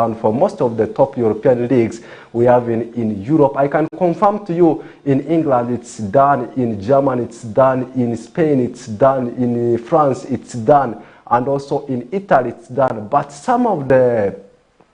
down for most of the top European leagues we have in Europe. I can confirm to you in England it's done, in Germany it's done, in Spain it's done, in France it's done, and also in Italy it's done. But some of the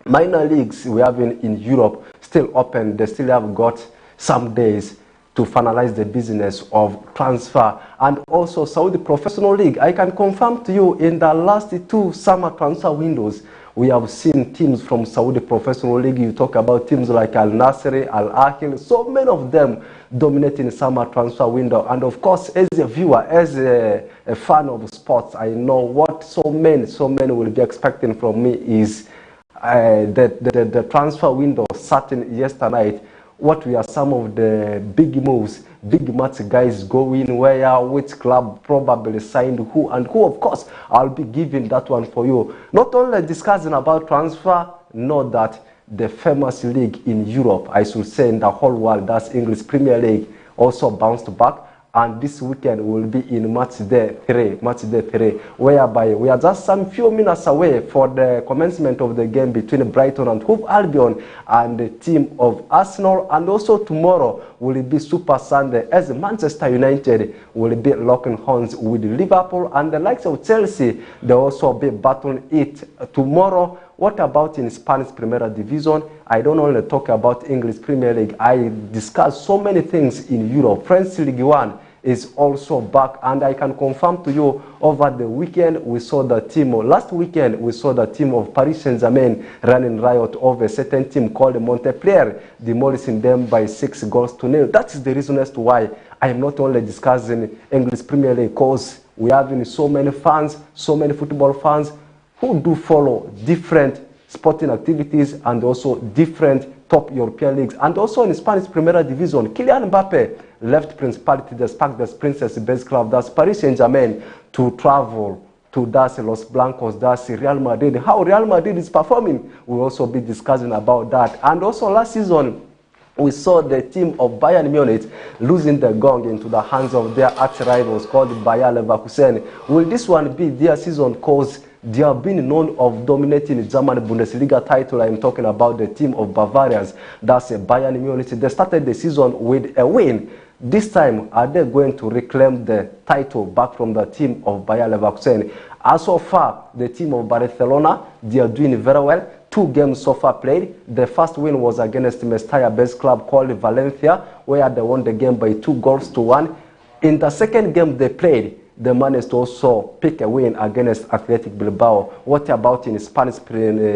minor leagues we have in Europe still open. They still have got some days to finalize the business of transfer. And also Saudi Professional League, I can confirm to you in the last 2 summer transfer windows, we have seen teams from Saudi Professional League. You talk about teams like Al Nassr, Al Ahly, so many of them dominating summer transfer window. And of course, as a viewer, as a fan of sports, I know what so many will be expecting from me is the transfer window starting yesterday. What were some of the big moves, big match guys going where, which club probably signed who, and who, of course, I'll be giving that one for you. Not only discussing about transfer, know that the famous league in Europe, I should say in the whole world, that's English Premier League, also bounced back. And this weekend will be in match day 3, whereby we are just some few minutes away for the commencement of the game between Brighton and Hove Albion and the team of Arsenal. And also tomorrow will be Super Sunday as Manchester United will be locking horns with Liverpool, and the likes of Chelsea, they also be battling it tomorrow. What about in Spanish Primera Division? I don't only talk about English Premier League. I discuss so many things in Europe. French Ligue 1 is also back, and I can confirm to you over the weekend we saw the team, last weekend we saw the team of Paris Saint-Germain running riot over a certain team called Montpellier, demolishing them by 6-0. That is the reason as to why I am not only discussing English Premier League, because we have so many fans, so many football fans who do follow different sporting activities and also different top European leagues. And also in Spanish Primera Division, Kylian Mbappe left Principality de Spain, Princess-based club, that's Paris Saint-Germain, to travel to Los Blancos, that's Real Madrid. How Real Madrid is performing, we'll also be discussing about that. And also last season, we saw the team of Bayern Munich losing the gong into the hands of their arch-rivals called Bayer Leverkusen. Will this one be their season? Because they have been known of dominating the German Bundesliga title. I'm talking about the team of Bavarians. That's Bayern Munich. They started the season with a win. This time, are they going to reclaim the title back from the team of Bayer Leverkusen? As so far, the team of Barcelona, they are doing very well. 2 games so far played. The first win was against Mestalla-based club called Valencia, where they won the game by 2-1. In the second game they played, they managed to also pick a win against Athletic Bilbao. What about in Spanish,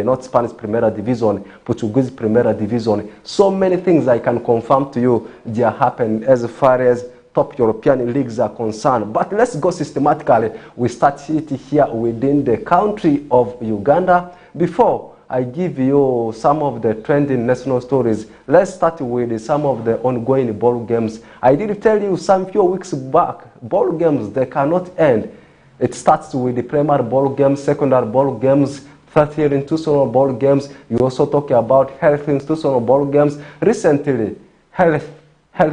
not Spanish Primera Division, Portuguese Primera Division? So many things I can confirm to you they are happening as far as top European leagues are concerned. But let's go systematically. We start it here within the country of Uganda. Before I give you some of the trending national stories, let's start with some of the ongoing ball games. I did tell you some few weeks back, ball games, they cannot end. It starts with the primary ball games, secondary ball games, third-year institutional ball games. You also talk about health institutional ball games. Recently, health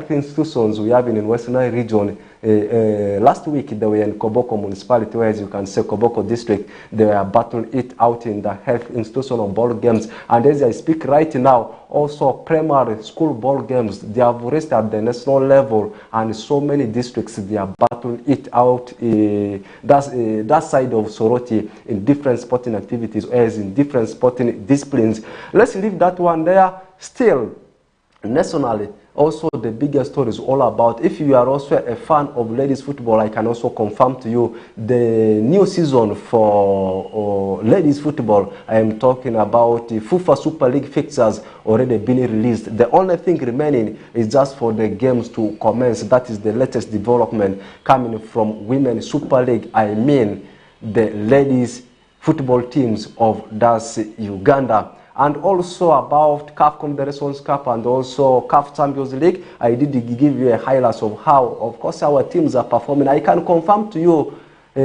institutions we have in Western region. Last week they were in Koboko municipality, where as you can see Koboko district, they were battling it out in the health institutional ball games. And as I speak right now, also primary school ball games, they have raised at the national level, and so many districts they are battling it out that side of Soroti in different sporting activities, as in different sporting disciplines. Let's leave that one there. Still, nationally, also the biggest story is all about, if you are also a fan of ladies football, I can also confirm to you the new season for ladies football. I am talking about the FIFA Super League fixtures already been released. The only thing remaining is just for the games to commence. That is the latest development coming from Women's Super League. I mean the ladies football teams of das Uganda. And also about CAF Confederations Cup and also CAF Champions League, I did give you a highlight of how, of course, our teams are performing. I can confirm to you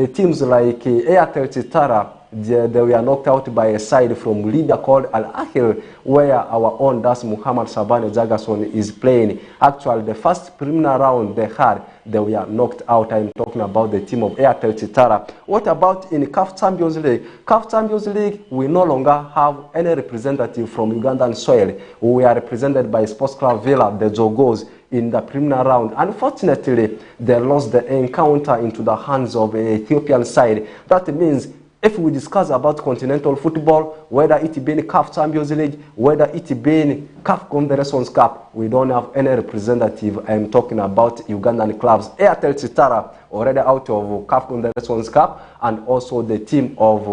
teams like Airtel Chitara, they were knocked out by a side from Libya called Al Ahly, where our own Das Muhammad Sabane Jagason is playing. Actually, the first preliminary round they were knocked out. I'm talking about the team of Airtel Chitara. What about in CAF Champions League? CAF Champions League, we no longer have any representative from Ugandan soil. We are represented by Sports Club Villa, the Jogos, in the preliminary round. Unfortunately, they lost the encounter into the hands of an Ethiopian side. That means if we discuss about continental football, whether it be in CAF Champions League, whether it be in CAF Confederations Cup, we don't have any representative. I'm talking about Ugandan clubs. Airtel Chitara already out of CAF Confederations Cup, and also the team of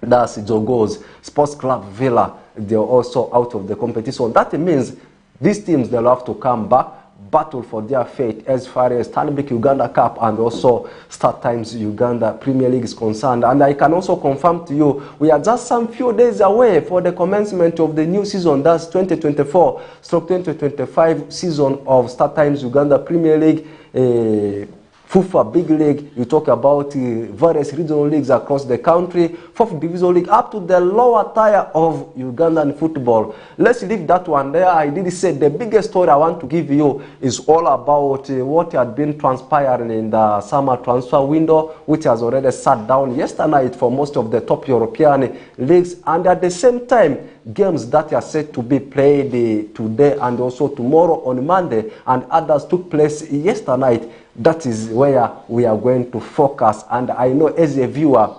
that's Jogos, Sports Club Villa, they're also out of the competition. That means these teams, they'll have to come back, battle for their fate as far as Stanbic Uganda Cup and also Start Times Uganda Premier League is concerned. And I can also confirm to you, we are just some few days away for the commencement of the new season. That's 2024/2025 season of Start Times Uganda Premier League. FUFA Big League, you talk about various regional leagues across the country, 4th Division League, up to the lower tier of Ugandan football. Let's leave that one there. I did say the biggest story I want to give you is all about what had been transpiring in the summer transfer window, which has already sat down yesterday night for most of the top European leagues, and at the same time, games that are set to be played today and also tomorrow on Monday, and others took place yesterday night. That is where we are going to focus. And I know as a viewer,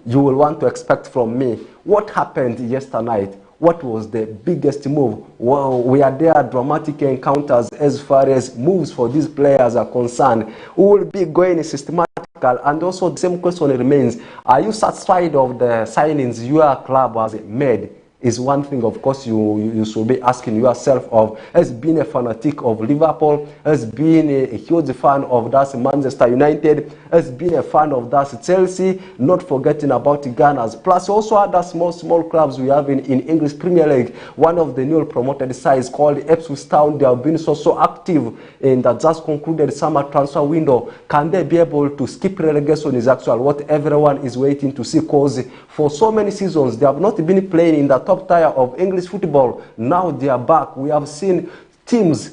you will want to expect from me what happened yesterday night. What was the biggest move? Well, we are there dramatic encounters as far as moves for these players are concerned. We will be going systematical, and also the same question remains: are you satisfied of the signings your club has made? Is one thing, of course, you should be asking yourself of. As being a fanatic of Liverpool, as being a huge fan of that Manchester United, as being a fan of that Chelsea, not forgetting about Ghana's, plus also other small clubs we have in English Premier League. One of the newly promoted sides called Ipswich Town, they have been so active in the just concluded summer transfer window. Can they be able to skip relegation is actually what everyone is waiting to see, because for so many seasons they have not been playing in the top tier of English football. Now they are back. We have seen teams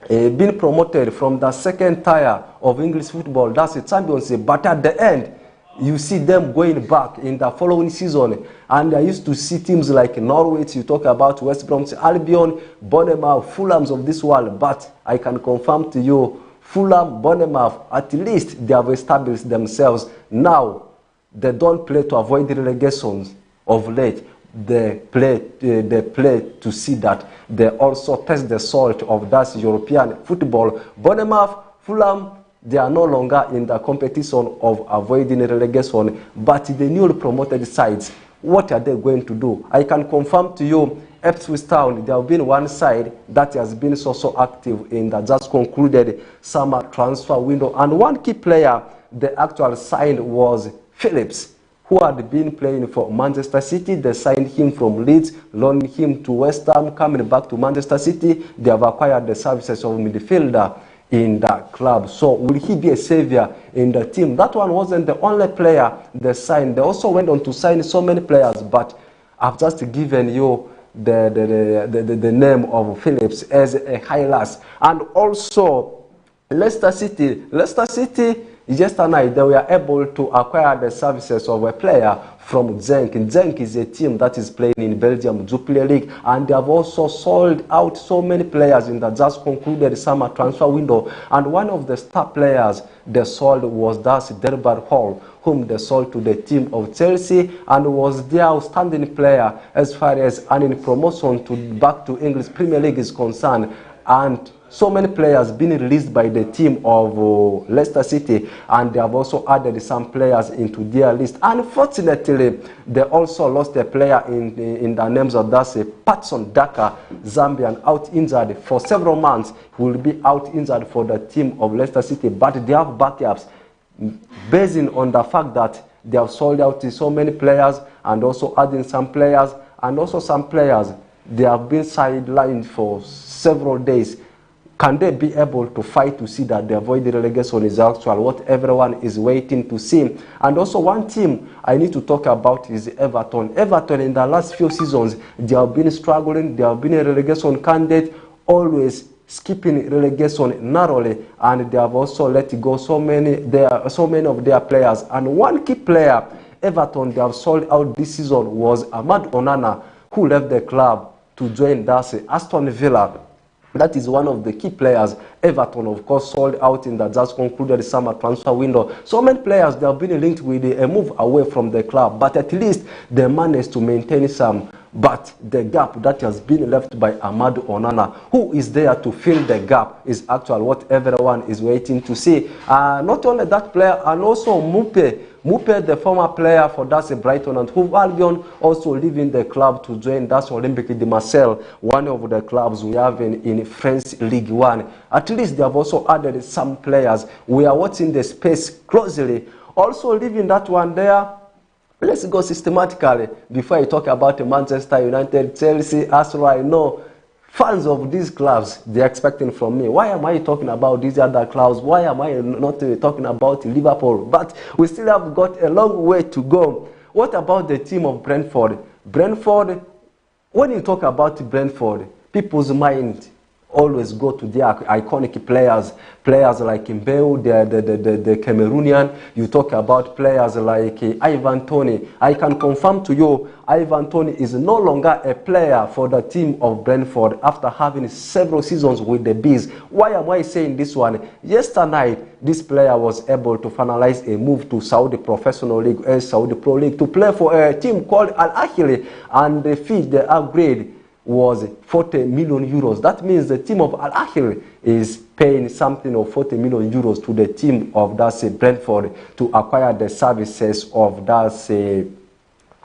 being promoted from the second tier of English football, that's the Championship, but at the end you see them going back in the following season. And I used to see teams like Norwich, you talk about West Bromwich Albion, Bournemouth, Fulhams of this world, but I can confirm to you, Fulham, Bournemouth, at least they have established themselves. Now they don't play to avoid the relegations of late. They play to see that they also test the salt of that European football. Bournemouth, Fulham, they are no longer in the competition of avoiding relegation, but the newly promoted sides, what are they going to do? I can confirm to you, Ipswich Town, there have been one side that has been so active in the just concluded summer transfer window, and one key player the actual signed was Phillips, who had been playing for Manchester City. They signed him from Leeds, loaned him to West Ham, coming back to Manchester City. They have acquired the services of midfielder in the club. So will he be a savior in the team? That one wasn't the only player they signed. They also went on to sign so many players, but I've just given you the name of Phillips as a highlight. And also Leicester City. Yesterday night, they were able to acquire the services of a player from Genk. Genk is a team that is playing in Belgium Jupiler League, and they have also sold out so many players in the just concluded summer transfer window. And one of the star players they sold was Das Derbar Hall, whom they sold to the team of Chelsea, and was their outstanding player as far as earning promotion back to English Premier League is concerned. And so many players being released by the team of Leicester City, and they have also added some players into their list. Unfortunately, they also lost a player in the names of Patson Daka, Zambian, out injured for several months. He will be out injured for the team of Leicester City, but they have backups based on the fact that they have sold out so many players, and also adding some players, and also some players they have been sidelined for several days. Can they be able to fight to see that they avoid the relegation is actual what everyone is waiting to see? And also one team I need to talk about is Everton. Everton in the last few seasons, they have been struggling, they have been a relegation candidate, always skipping relegation narrowly, and they have also let go so many of their players. And one key player Everton they have sold out this season was Ahmad Onana, who left the club to join Aston Villa. That is one of the key players. Everton, of course, sold out in the just concluded summer transfer window. So many players, they have been linked with a move away from the club, but at least they managed to maintain some. But the gap that has been left by Ahmad Onana, who is there to fill the gap, is actually what everyone is waiting to see. Not only that player, and also Mupe, the former player for Brighton and Hove Albion, also leaving the club to join Olympique de Marseille, one of the clubs we have in French League One. At least they have also added some players. We are watching the space closely. Also leaving that one there. Let's go systematically before I talk about Manchester United, Chelsea, Arsenal. I know fans of these clubs, they're expecting from me. Why am I talking about these other clubs? Why am I not talking about Liverpool? But we still have got a long way to go. What about the team of Brentford? Brentford, when you talk about Brentford, people's mind always go to their iconic players like Mbeu, the Cameroonian. You talk about players like Ivan Toney. I can confirm to you, Ivan Toney is no longer a player for the team of Brentford after having several seasons with the Bees. Why am I saying this one? Yesterday night, this player was able to finalize a move to Saudi Professional League, Saudi Pro League, to play for a team called Al Ahly, and the fee, the upgrade, was 40 million euros. That means the team of Al Ahly is paying something of 40 million euros to the team of Brentford to acquire the services of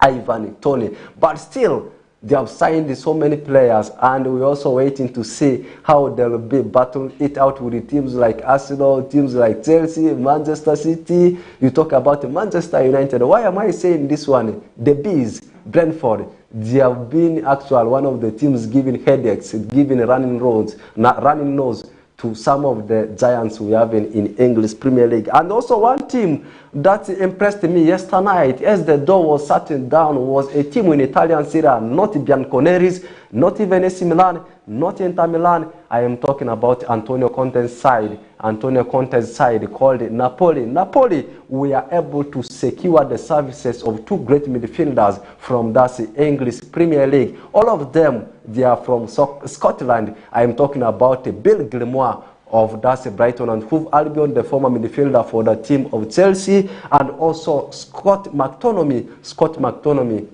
Ivan Toney. But still, they have signed so many players, and we're also waiting to see how they'll be battling it out with the teams like Arsenal, teams like Chelsea, Manchester City. You talk about Manchester United. Why am I saying this one? The Bees, Brentford, they have been actually one of the teams giving headaches, giving running nose to some of the giants we have in English Premier League. And also one team that impressed me yesterday night as the door was shutting down was a team in Italian Serie A, not Bianconeri's, not even AC Milan, not Inter Milan. I am talking about Antonio Conte's side. Antonio Conte's side called Napoli. Napoli, we are able to secure the services of two great midfielders from the English Premier League. All of them, they are from Scotland. I am talking about Bill Gilmour of Brighton and Hove Albion, the former midfielder for the team of Chelsea, and also Scott McTominay,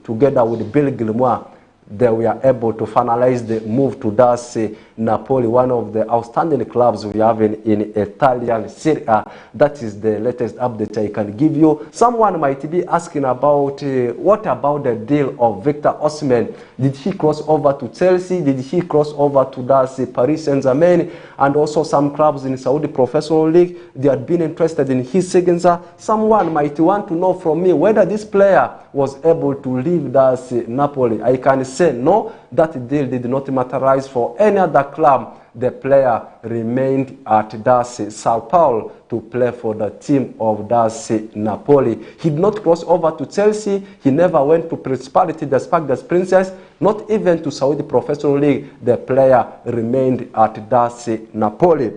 together with Bill Gilmour. They were able to finalize the move to Napoli, one of the outstanding clubs we have in Italian Serie A. That is the latest update I can give you. Someone might be asking about what about the deal of Victor Osimhen? Did he cross over to Chelsea? Did he cross over to Paris Saint-Germain? And also some clubs in Saudi Professional League, they had been interested in his signature. Someone might want to know from me whether this player was able to leave Napoli. I can say no, that deal did not materialize for any other club. The player remained at Sao Paulo to play for the team of Napoli. He did not cross over to Chelsea. He never went to Principality, the Sparks Princess, not even to Saudi Professional League. The player remained at Napoli.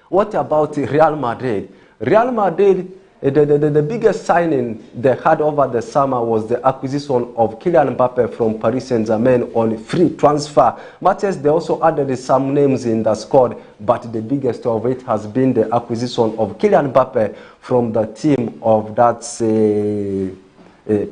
What about Real Madrid? Real Madrid, the biggest signing they had over the summer was the acquisition of Kylian Mbappe from Paris Saint-Germain on free transfer. Matches, they also added some names in the squad, but the biggest of it has been the acquisition of Kylian Mbappe from the team of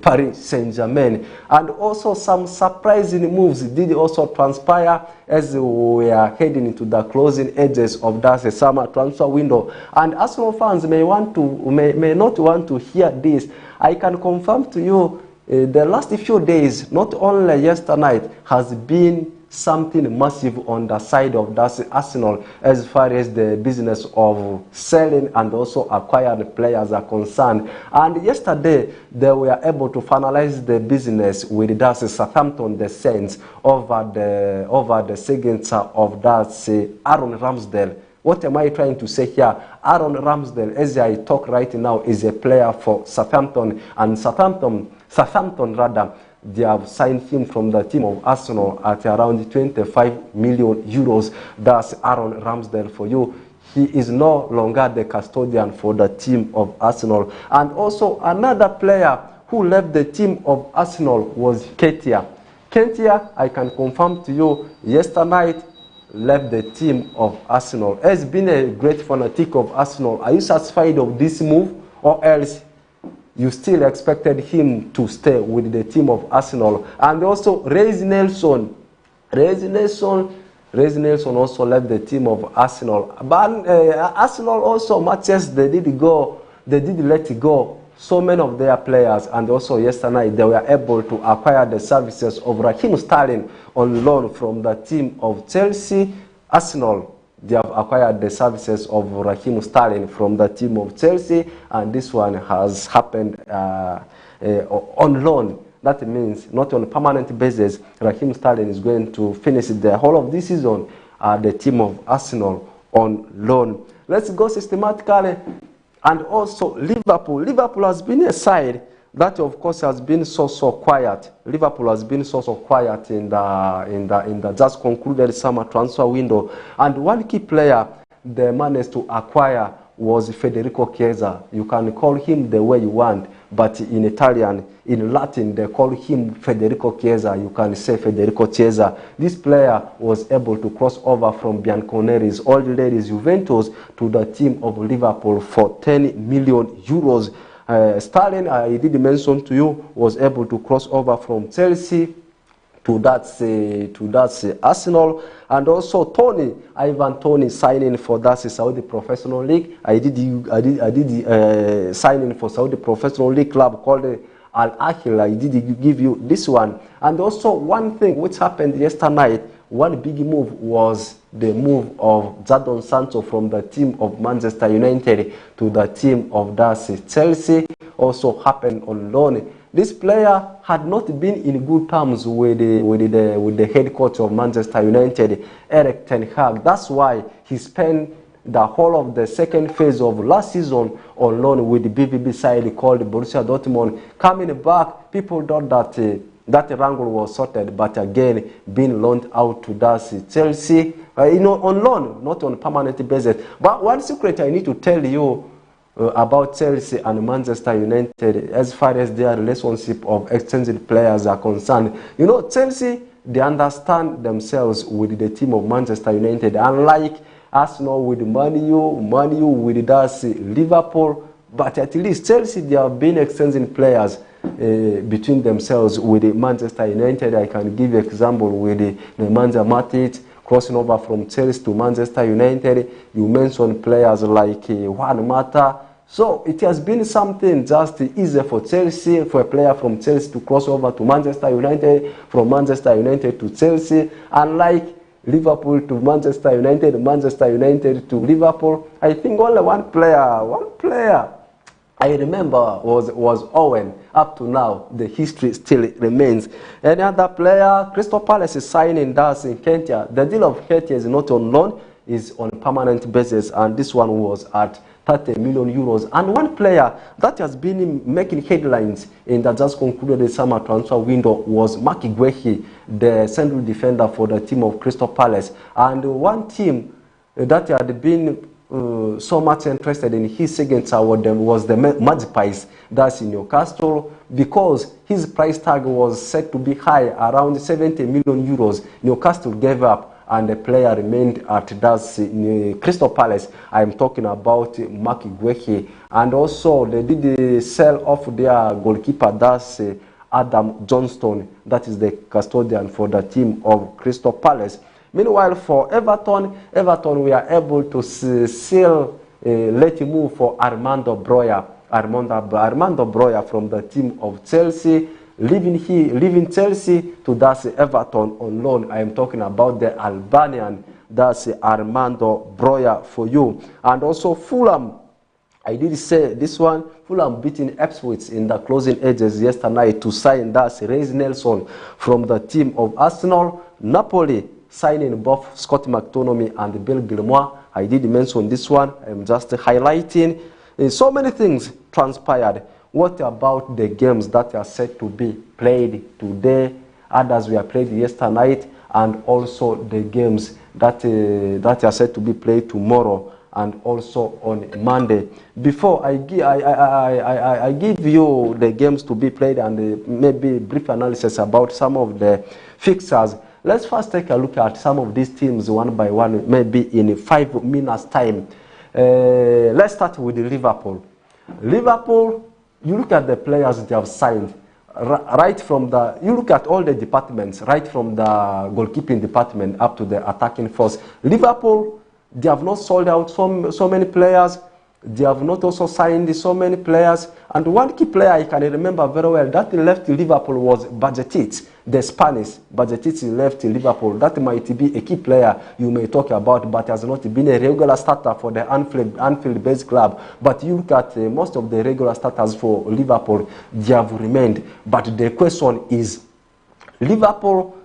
Paris Saint-Germain. And also some surprising moves did also transpire as we are heading into the closing edges of summer transfer window. And Arsenal fans may not want to hear this. I can confirm to you the last few days, not only yesterday night, has been something massive on the side of that Arsenal as far as the business of selling and also acquiring players are concerned. And yesterday they were able to finalize the business with that Southampton, the Saints, over the signature of that Aaron Ramsdale. What am I trying to say here? Aaron Ramsdale, as I talk right now, is a player for Southampton, and Southampton rather, they have signed him from the team of Arsenal at around 25 million euros. That's Aaron Ramsdale for you. He is no longer the custodian for the team of Arsenal. And also another player who left the team of Arsenal was Ketia. Ketia, I can confirm to you, yesterday night left the team of Arsenal. Has been a great fanatic of Arsenal. Are you satisfied of this move, or else you still expected him to stay with the team of Arsenal? And also Reiss Nelson. Reiss Nelson also left the team of Arsenal. But Arsenal also, Matthias, they did let go so many of their players, and also yesterday night they were able to acquire the services of Raheem Sterling on loan from the team of Chelsea. Arsenal, they have acquired the services of Raheem Sterling from the team of Chelsea, and this one has happened on loan. That means not on a permanent basis. Raheem Sterling is going to finish the whole of this season at the team of Arsenal on loan. Let's go systematically. And also Liverpool. Liverpool has been a side that, of course, has been so quiet. Liverpool has been so quiet in the just concluded summer transfer window. And one key player they managed to acquire was Federico Chiesa. You can call him the way you want, but in Italian, in Latin, they call him Federico Chiesa. You can say Federico Chiesa. This player was able to cross over from Bianconeri's old ladies Juventus to the team of Liverpool for 10 million euros. Sterling, I did mention to you, was able to cross over from Chelsea to that Arsenal, and also Ivan Toney signing for that Saudi Professional League. I did signing for Saudi Professional League club called Al Ahly. I did give you this one. And also one thing which happened yesterday night, one big move was the move of Jadon Sancho from the team of Manchester United to the team of Chelsea. Also happened on loan. This player had not been in good terms with the head coach of Manchester United, Erik ten Hag. That's why he spent the whole of the second phase of last season on loan with the BVB side called Borussia Dortmund. Coming back, people thought that that wrangle was sorted, but again being loaned out to Chelsea, on loan, not on permanent basis. But one secret I need to tell you about Chelsea and Manchester United as far as their relationship of exchanging players are concerned. Chelsea, they understand themselves with the team of Manchester United, unlike Arsenal with Man U with Liverpool. But at least Chelsea, they have been exchanging players between themselves with Manchester United. I can give you example with Nemanja Matic crossing over from Chelsea to Manchester United. You mentioned players like Juan Mata. So it has been something just easy for Chelsea, for a player from Chelsea to cross over to Manchester United, from Manchester United to Chelsea, unlike Liverpool to Manchester United, Manchester United to Liverpool. I think only one player I remember was Owen. Up to now, the history still remains. Any other player? Crystal Palace is signing in Ketia. The deal of Ketia is not on loan, is on permanent basis, and this one was at 30 million euros. And one player that has been making headlines in the just concluded summer transfer window was Mark Guehi, the central defender for the team of Crystal Palace. And one team that had been so much interested in his signature was the Magpies, that's in Newcastle, because his price tag was set to be high, around 70 million euros. Newcastle gave up, and the player remained at Crystal Palace. I'm talking about Mark Guehi. And also they did sell off their goalkeeper, that's Adam Johnston, that is the custodian for the team of Crystal Palace. Meanwhile, for Everton we are able to let move for Armando Broja from the team of Chelsea. leaving Chelsea to that's Everton on loan. I am talking about the Albanian, that's Armando Broja for you. And also Fulham, I did say this one, Fulham beating Ipswich in the closing edges yesterday to sign that's Reiss Nelson from the team of Arsenal. Napoli signing both Scott McTominay and Bill Gilmour. I did mention this one. I'm just highlighting. So many things transpired. What about the games that are set to be played today? Others were played yesterday night, and also the games that are set to be played tomorrow and also on Monday. Before I give you the games to be played and maybe brief analysis about some of the fixtures, let's first take a look at some of these teams one by one, maybe in 5 minutes time. Let's start with Liverpool. Liverpool, you look at the players they have signed, right from the, you look at all the departments, right from the goalkeeping department up to the attacking force. Liverpool, they have not sold out so many players. They have not also signed so many players. And one key player I can remember very well that left Liverpool was Bajcetic, the Spanish. Bajcetic left Liverpool. That might be a key player you may talk about, but has not been a regular starter for the Anfield-based club. But you look at most of the regular starters for Liverpool, they have remained. But the question is, Liverpool,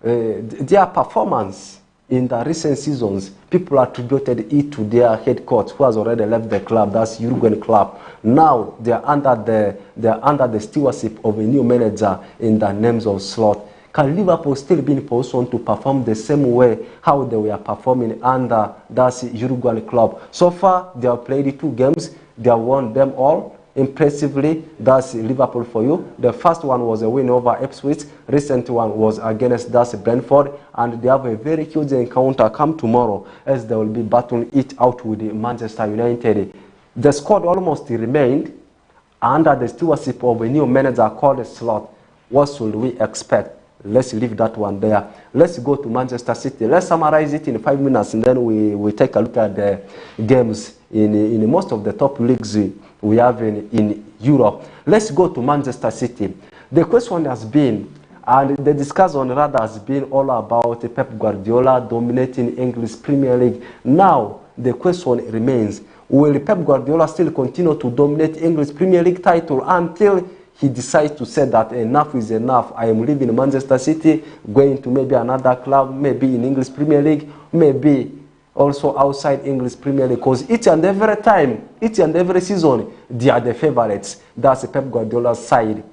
their performance in the recent seasons, people attributed it to their head coach who has already left the club, that's Jurgen Klopp. Now they are under the stewardship of a new manager in the names of Slot. Can Liverpool still be in position to perform the same way how they were performing under that's Jurgen Klopp? So far, they have played 2 games, they have won them all impressively. That's Liverpool for you. The first one was a win over Ipswich. Recent one was against that's Brentford, and they have a very huge encounter come tomorrow as they will be battling it out with Manchester United. The squad almost remained under the stewardship of a new manager called Slot. What should we expect? Let's leave that one there. Let's go to Manchester City. Let's summarize it in 5 minutes, and then we take a look at the games in most of the top leagues we have in Europe. Let's go to Manchester City. The question has been, and the discussion rather has been all about Pep Guardiola dominating English Premier League. Now, the question remains, will Pep Guardiola still continue to dominate English Premier League title until he decides to say that enough is enough? I am leaving Manchester City, going to maybe another club, maybe in English Premier League, maybe also outside English Premier League, because each and every time, each and every season, they are the favorites. That's Pep Guardiola's side,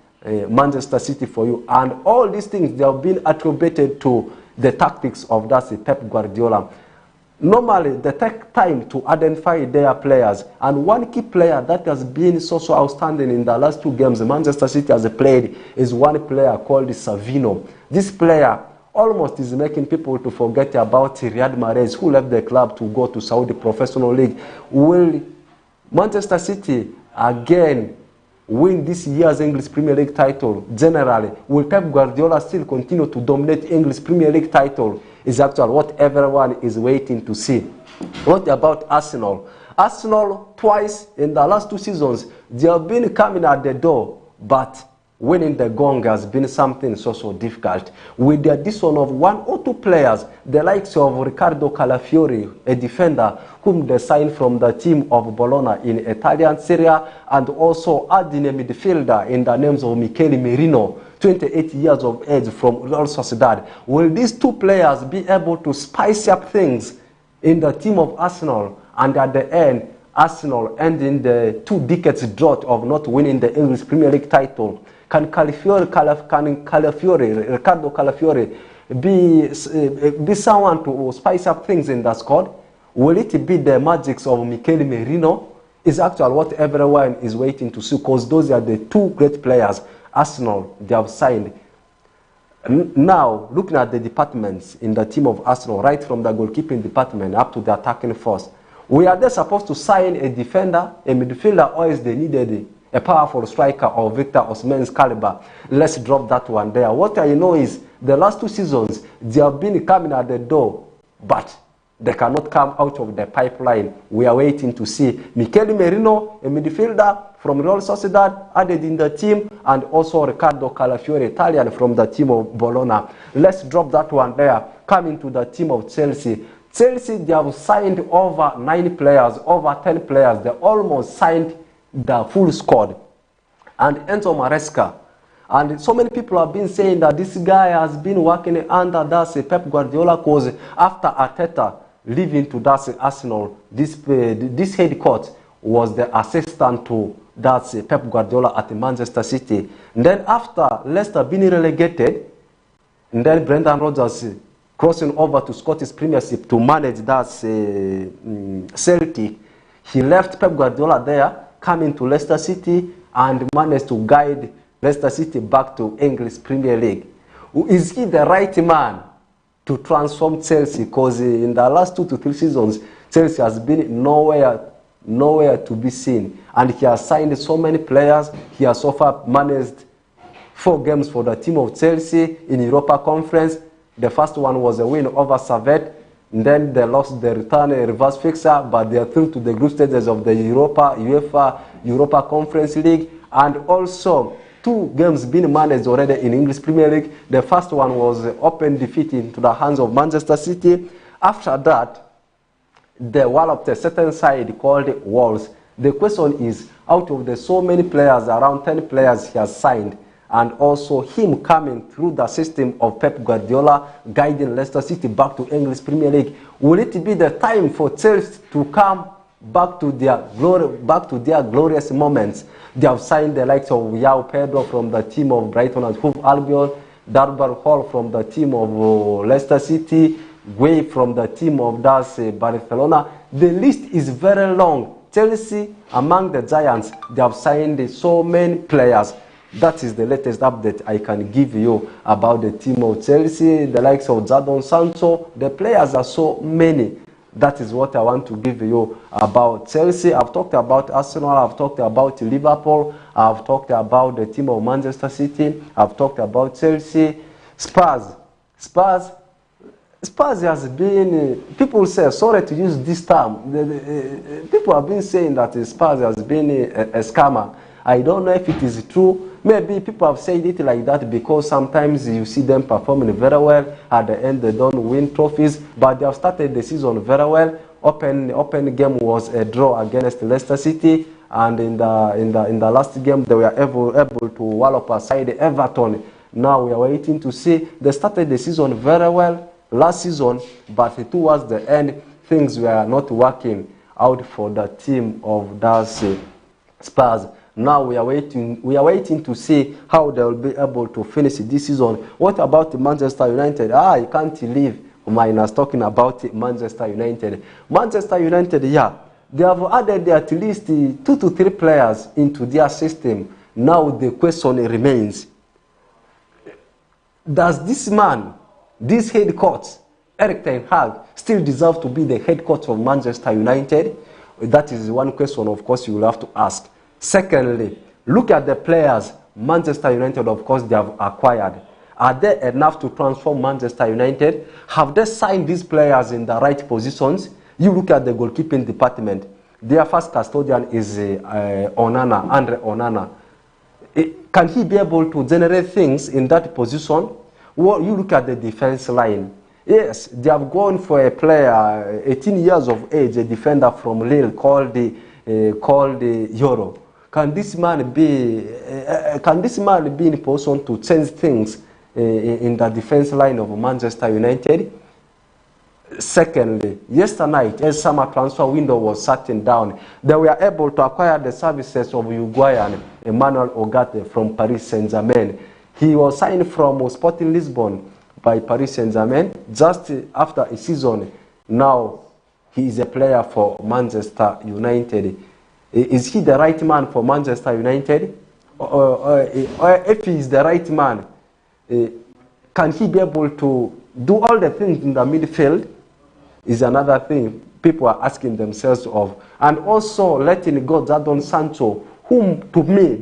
Manchester City for you. And all these things, they have been attributed to the tactics of that's Pep Guardiola. Normally, they take time to identify their players. And one key player that has been so outstanding in the last 2 games Manchester City has played is one player called Savino. This player almost is making people to forget about Riyad Mahrez, who left the club to go to Saudi Professional League. Will Manchester City again win this year's English Premier League title? Generally, will Pep Guardiola still continue to dominate English Premier League title? Is actually what everyone is waiting to see. What about Arsenal? Arsenal, twice in the last 2 seasons, they have been coming at the door, but winning the gong has been something so difficult. With the addition of 1 or 2 players, the likes of Riccardo Calafiori, a defender whom they signed from the team of Bologna in Italian Serie A, and also adding a midfielder in the names of Michele Merino, 28 years of age from Real Sociedad. Will these 2 players be able to spice up things in the team of Arsenal, and at the end, Arsenal ending the 2 decades drought of not winning the English Premier League title? Can Riccardo Calafiori be someone to spice up things in the squad? Will it be the magics of Michele Merino? Is actually what everyone is waiting to see, because those are the 2 great players Arsenal they have signed. Now, looking at the departments in the team of Arsenal, right from the goalkeeping department up to the attacking force, we are they supposed to sign a defender, a midfielder, or is they needed a powerful striker of Victor Osimhen's caliber? Let's drop that one there. What I know is the last 2 seasons, they have been coming at the door, but They cannot come out of the pipeline. We are waiting to see. Mikel Merino, a midfielder from Real Sociedad, added in the team, and also Riccardo Calafiore, Italian from the team of Bologna. Let's drop that one there. Coming to the team of Chelsea. Chelsea, they have signed over 9 players, over 10 players. They almost signed the full squad. And Enzo Maresca. And so many people have been saying that this guy has been working under Pep Guardiola, because after Arteta leaving to Arsenal, this head coach was the assistant to Pep Guardiola at Manchester City. And then after Leicester being relegated, and then Brendan Rodgers crossing over to Scottish Premiership to manage Celtic, he left Pep Guardiola there, coming to Leicester City, and managed to guide Leicester City back to English Premier League. Is he the right man to transform Chelsea? Because in the last 2 to 3 seasons, Chelsea has been nowhere to be seen. And he has signed so many players. He has so far managed 4 games for the team of Chelsea in Europa Conference. The first one was a win over Servette. And then they lost the reverse fixture, but they are through to the group stages of the UEFA Europa Conference League. And also 2 games being managed already in English Premier League. The first one was open defeat into the hands of Manchester City. After that, they walloped a certain side called Wolves. The question is, out of the so many players, around 10 players he has signed, and also him coming through the system of Pep Guardiola, guiding Leicester City back to English Premier League, will it be the time for Chelsea to come back to their glorious moments? They have signed the likes of Yao Pedro from the team of Brighton and Hove Albion, Darbar Hall from the team of Leicester City, Gueye from the team of Barcelona. The list is very long. Chelsea, among the giants, they have signed so many players. That is the latest update I can give you about the team of Chelsea, the likes of Jadon Sancho. The players are so many. That is what I want to give you about Chelsea. I've talked about Arsenal, I've talked about Liverpool, I've talked about the team of Manchester City, I've talked about Chelsea. Spurs has been, people say, sorry to use this term, people have been saying that Spurs has been a scammer. I don't know if it is true. Maybe people have said it like that because sometimes you see them performing very well. At the end, they don't win trophies, but they have started the season very well. Open game was a draw against Leicester City, and in the last game they were able to wallop aside Everton. Now we are waiting to see. They started the season very well last season, but towards the end things were not working out for the team of Spurs. Now we are waiting to see how they will be able to finish this season. What about Manchester United? I can't leave minus talking about Manchester United. Manchester United, yeah, they have added at least 2 to 3 players into their system. Now the question remains, does this man, this head coach, Erik ten Hag, still deserve to be the head coach of Manchester United? That is one question, of course, you will have to ask. Secondly, look at the players Manchester United, of course, they have acquired. Are they enough to transform Manchester United? Have they signed these players in the right positions? You look at the goalkeeping department. Their first custodian is Andre Onana. Can he be able to generate things in that position? Well, you look at the defense line. Yes, they have gone for a player, 18 years of age, a defender from Lille called Euro. Can this man be in position to change things in the defense line of Manchester United? Secondly, yesterday night, as summer transfer window was shutting down, they were able to acquire the services of Uruguayan Emmanuel Ugarte from Paris Saint-Germain. He was signed from Sporting Lisbon by Paris Saint-Germain just after a season. Now he is a player for Manchester United. Is he the right man for Manchester United? If he is the right man, can he be able to do all the things in the midfield? Is another thing people are asking themselves of. And also letting go Jadon Sancho, whom to me,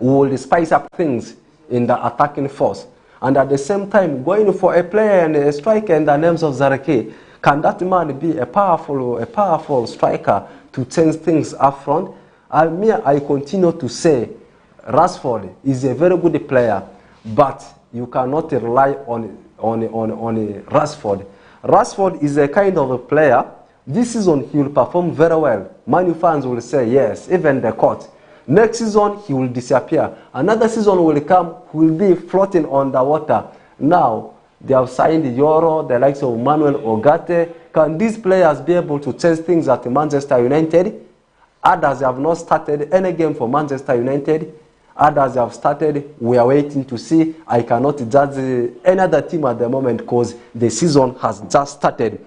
will spice up things in the attacking force. and at the same time going for a player and a striker in the names of Zareke. Can that man be a powerful striker to change things up front? I continue to say Rashford is a very good player, but you cannot rely on Rashford. Rashford is a kind of a player. This season he will perform very well. Man U fans will say yes, even the court. Next season he will disappear. Another season will come, he will be floating on the water. Now they have signed Yoro, the likes of Manuel Ugarte. Can these players be able to change things at Manchester United? Others have not started any game for Manchester United. Others have started. We are waiting to see. I cannot judge any other team at the moment because the season has just started.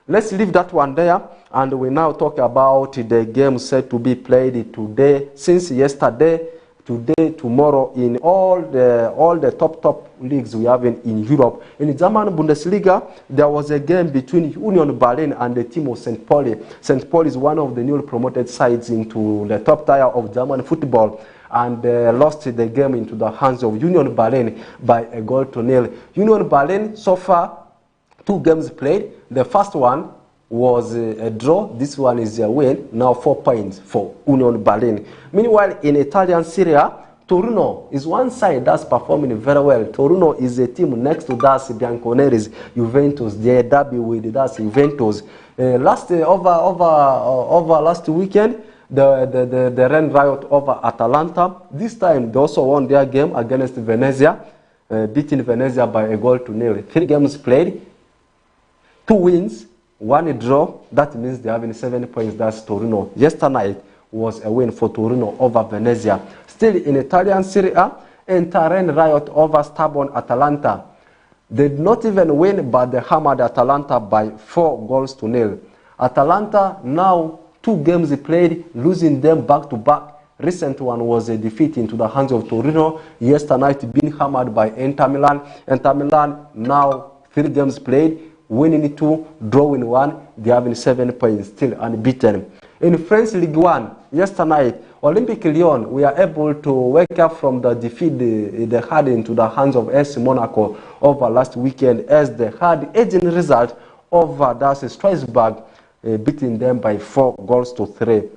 Let's leave that one there, and we now talk about the game set to be played today, since yesterday, today, tomorrow, in all the top leagues we have in Europe. In the German Bundesliga, there was a game between Union Berlin and the team of St. Pauli. St. Pauli is one of the newly promoted sides into the top tier of German football, and lost the game into the hands of Union Berlin by 1-0. Union Berlin, so far, 2 games played. The first one was a draw. This one is a win. Now 4 points for Union Berlin. Meanwhile, in Italian Serie A, Torino is one side that's performing very well. Torino is a team next to that Bianconeri's Juventus. They derby with that Juventus. Last weekend, the Ren riot over Atalanta. This time they also won their game against Venezia, beating Venezia by 1-0. 3 games played, 2 wins, 1 draw. That means they are having 7 points. That's Torino. Yesterday night was a win for Torino over Venezia. Still in Italian Serie A, Ren riot over stubborn Atalanta. They did not even win, but they hammered Atalanta by 4-0. Atalanta now 2 games played, losing them back to back. Recent one was a defeat into the hands of Torino. Yesterday night being hammered by Inter Milan. Inter Milan now 3 games played, winning 2, drawing 1. They are having 7 points, still unbeaten. In French Ligue 1, yesterday night, Olympique Lyon, we are able to wake up from the defeat they had into the hands of AS Monaco over last weekend, as they had edging result over Strasbourg, beating them by 4-3.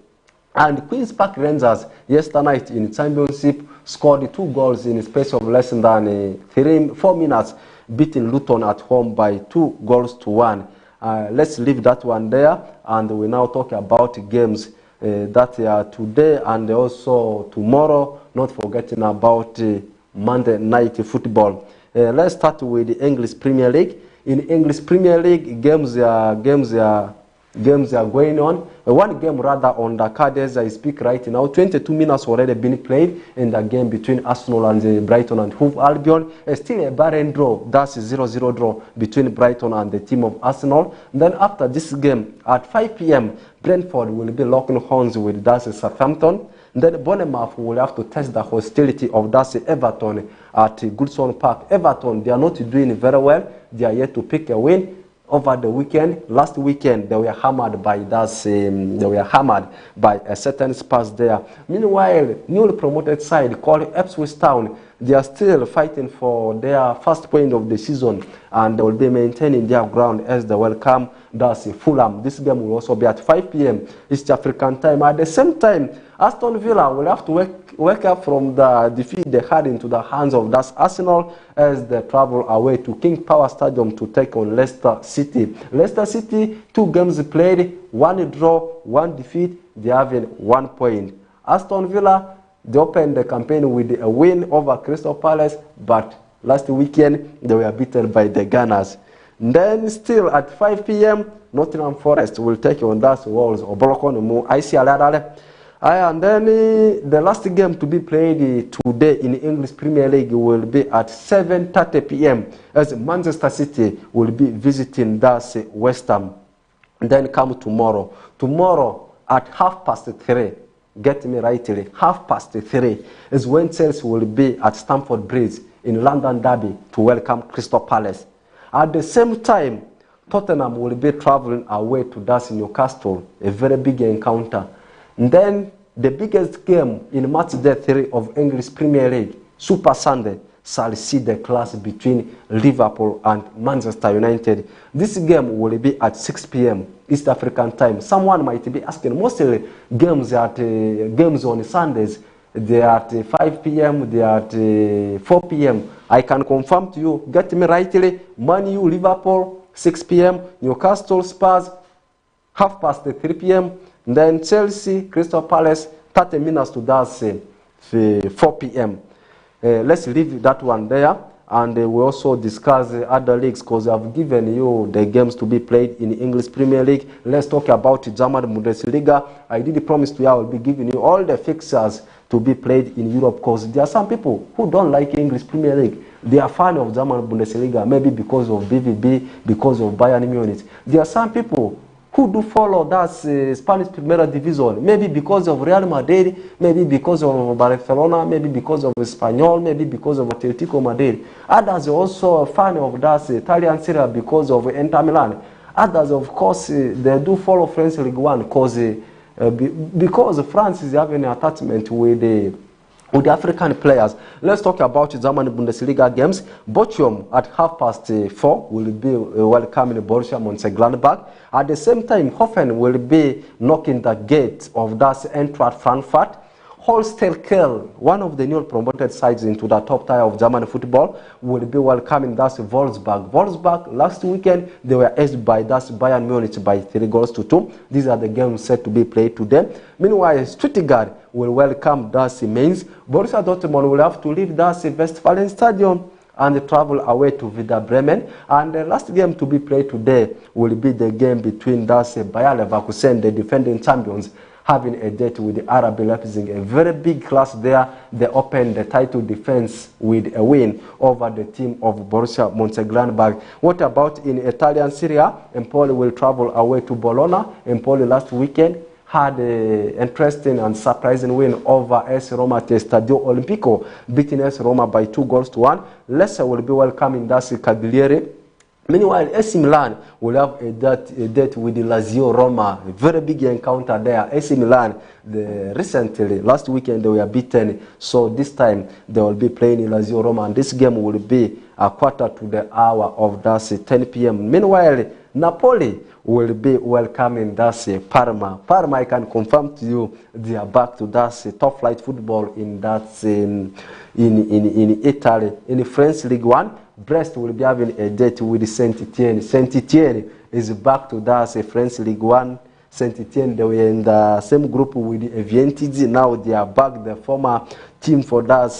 And Queen's Park Rangers yesterday night in championship scored 2 goals in a space of less than 4 minutes, beating Luton at home by 2-1. Let's leave that one there, and we now talk about games that are today and also tomorrow, not forgetting about Monday night football. Let's start with the English Premier League. In English Premier League, games are going on. One game rather on the card as I speak right now. 22 minutes already been played in the game between Arsenal and Brighton and Hove Albion. Still a barren draw. That's a 0-0 draw between Brighton and the team of Arsenal. Then after this game at 5 p.m, Brentford will be locking horns with Southampton. Then Bournemouth will have to test the hostility of Everton at Goodson Park. Everton, they are not doing very well. They are yet to pick a win. Over the weekend, last weekend, they were hammered by a certain Spurs there. Meanwhile, newly promoted side called Ipswich Town, they are still fighting for their first point of the season, and they will be maintaining their ground as they welcome Fulham. This game will also be at 5 p.m. East African time. At the same time, Aston Villa will have to wake up from the defeat they had into the hands of Arsenal as they travel away to King Power Stadium to take on Leicester City. Leicester City, 2 games played, 1 draw, 1 defeat. They have 1 point. Aston Villa, they opened the campaign with a win over Crystal Palace, but last weekend they were beaten by the Gunners. Then still at 5 p.m, Nottingham Forest will take on Wolves or Bolokon ICL. And then the last game to be played today in the English Premier League will be at 7:30 p.m. as Manchester City will be visiting West Ham. Then come tomorrow. Tomorrow at 3:30, get me rightly, 3:30 is when Chelsea will be at Stamford Bridge in London Derby to welcome Crystal Palace. At the same time, Tottenham will be traveling away to Newcastle, a very big encounter. And then the biggest game in match day 3 of English Premier League, Super Sunday, shall see the clash between Liverpool and Manchester United. This game will be at 6 p.m. East African time. Someone might be asking, mostly games on Sundays, they are at 5 p.m., they are at 4 p.m. I can confirm to you, get me rightly, Man U, Liverpool, 6 p.m., Newcastle, Spurs, 3:30 p.m., then Chelsea, Crystal Palace, 30 minutes to that 4 p.m. Let's leave that one there, and we also discuss other leagues because I've given you the games to be played in English Premier League. Let's talk about German Bundesliga. I did promise to you I will be giving you all the fixtures to be played in Europe because there are some people who don't like English Premier League. They are fan of German Bundesliga, maybe because of BVB, because of Bayern Munich. There are some people who do follow that Spanish Primera Division, maybe because of Real Madrid, maybe because of Barcelona, maybe because of Espanyol, maybe because of Atletico Madrid. Others are also a fan of that Italian Serie A because of Inter Milan. Others, of course, they do follow French League One because France is having an attachment with the African players. Let's talk about German Bundesliga games. Bochum at 4:30 will be welcoming Borussia Mönchengladbach. At the same time, Hoffen will be knocking the gate of that Eintracht Frankfurt. Holstein Kiel, one of the newly promoted sides into the top tier of German football, will be welcoming that Wolfsburg. Wolfsburg, last weekend, they were edged by that Bayern Munich by 3-2. These are the games set to be played today. Meanwhile, Stuttgart will welcome that Mainz. Borussia Dortmund will have to leave that Westfalen Stadium and travel away to Werder Bremen. And the last game to be played today will be the game between that Bayer Leverkusen, the defending champions, having a date with the RB Leipzig, a very big class there. They opened the title defense with a win over the team of Borussia Mönchengladbach. What about in Italian Serie A? Empoli will travel away to Bologna. Empoli last weekend had an interesting and surprising win over AS Roma at Stadio Olimpico, beating AS Roma by 2-1. Lecce will be welcoming Dasi Cagliari. Meanwhile, AC Milan will have a date with the Lazio Roma, a very big encounter there. AC Milan, recently, last weekend, they were beaten, so this time they will be playing in Lazio Roma, and this game will be a quarter to the hour of that 10 p.m. Meanwhile, Napoli will be welcoming that Parma. Parma, I can confirm to you, they are back to that top flight football in that in Italy, in the French League One. Brest will be having a date with Saint-Etienne. Saint-Etienne is back to that French League One. Saint-Etienne, they were in the same group with the Evientidi. Now they are back, the former team for that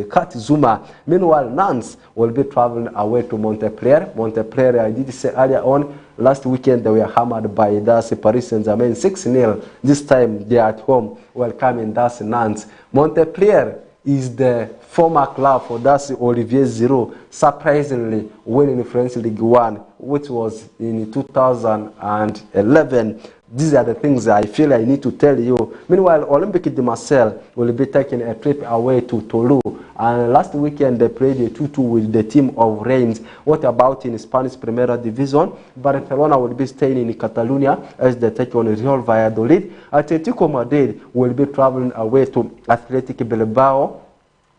Kat Zuma. Meanwhile, Nantes will be traveling away to Montpellier. Montpellier, I did say earlier on, last weekend they were hammered by that Paris Saint-Germain 6-0. This time they are at home welcoming that Nantes. Montpellier is the former club for that Olivier Giroud, surprisingly winning the French League One, which was in 2011. These are the things I feel I need to tell you. Meanwhile, Olympique de Marseille will be taking a trip away to Toulouse. And last weekend, they played a 2-2 with the team of Reims. What about in Spanish Primera Division? Barcelona will be staying in Catalonia as they take on Real Valladolid. Atletico Madrid will be traveling away to Athletic Bilbao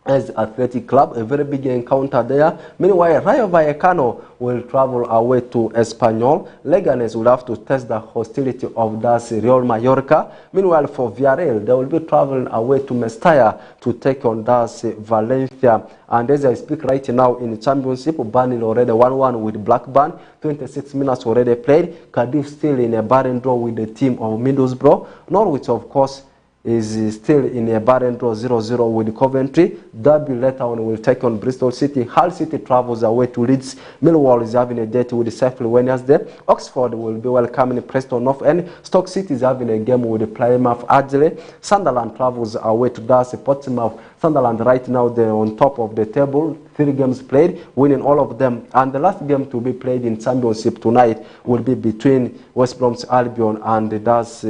as Athletic Club, a very big encounter there. Meanwhile, Rayo Vallecano will travel away to Espanyol. Leganes will have to test the hostility of that Real Mallorca. Meanwhile, for Villarreal, they will be traveling away to Mestalla to take on that Valencia. And as I speak right now in the championship, Burnley already 1-1 with Blackburn. 26 minutes already played. Cardiff still in a barren draw with the team of Middlesbrough. Norwich, of course, is still in a barren draw 0-0 with Coventry. Derby later on will take on Bristol City. Hull City travels away to Leeds. Millwall is having a date with Sheffield Wednesday. Oxford will be welcoming Preston North End. Stoke City is having a game with Plymouth Argyle. Sunderland travels away to Darcy Portsmouth. Sunderland right now they're on top of the table. 3 games played, winning all of them. And the last game to be played in Championship tonight will be between West Bromwich Albion and that's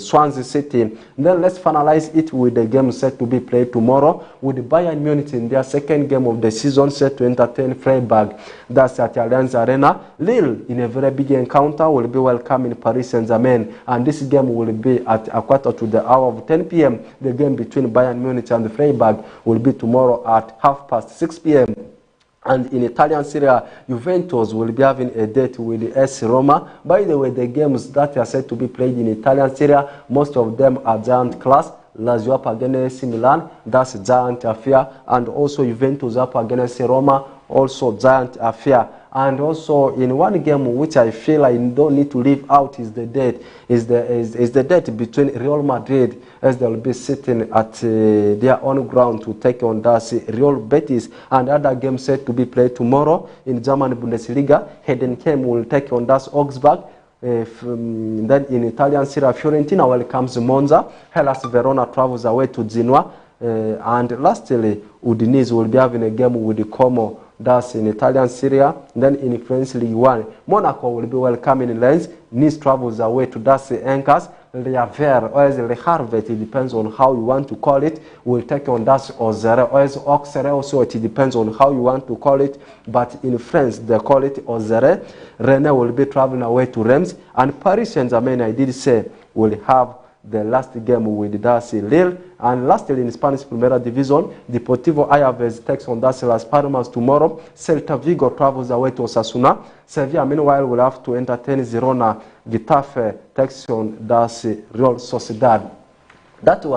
Swansea City. And then let's finalize it with the game set to be played tomorrow with Bayern Munich in their second game of the season set to entertain Freiburg. That's at Allianz Arena. Lille, in a very big encounter, will be welcoming Paris Saint-Germain. And this game will be at a quarter to the hour of 10 p.m. The game between Bayern Munich and Freiburg. Sociedad will be tomorrow at 6:30 p.m. And in Italian Serie A, Juventus will be having a date with AS Roma. By the way, the games that are said to be played in Italian Serie A, most of them are giant class. Lazio up against Milan, that's a giant affair. And also Juventus up against Roma, also giant affair. And also in one game which I feel I don't need to leave out is the date. Is the date between Real Madrid, as they'll be sitting at their own ground to take on that Real Betis, and other game set to be played tomorrow in German Bundesliga. Heidenheim will take on that Augsburg. Then in Italian Serie A, Fiorentina welcomes Monza. Hellas Verona travels away to Genoa. And lastly, Udinese will be having a game with Como. That's in Italian Serie A. Then in French League 1, Monaco will be welcoming Lens. Nice travels away to Das Angers. Le Havre, or as Le Havre, it depends on how you want to call it, will take on Das Auxerre, or as Auxerre also, it depends on how you want to call it, but in France, they call it Auxerre. Rennes will be traveling away to Reims, and Paris Saint-Germain, I did say, will have the last game with Darcy Lille. And lastly, in Spanish Primera Division, Deportivo Alaves takes on Darcy Las Palmas tomorrow. Celta Vigo travels away to Osasuna. Sevilla, meanwhile, will have to entertain Girona. Getafe takes on Darcy Real Sociedad. That one.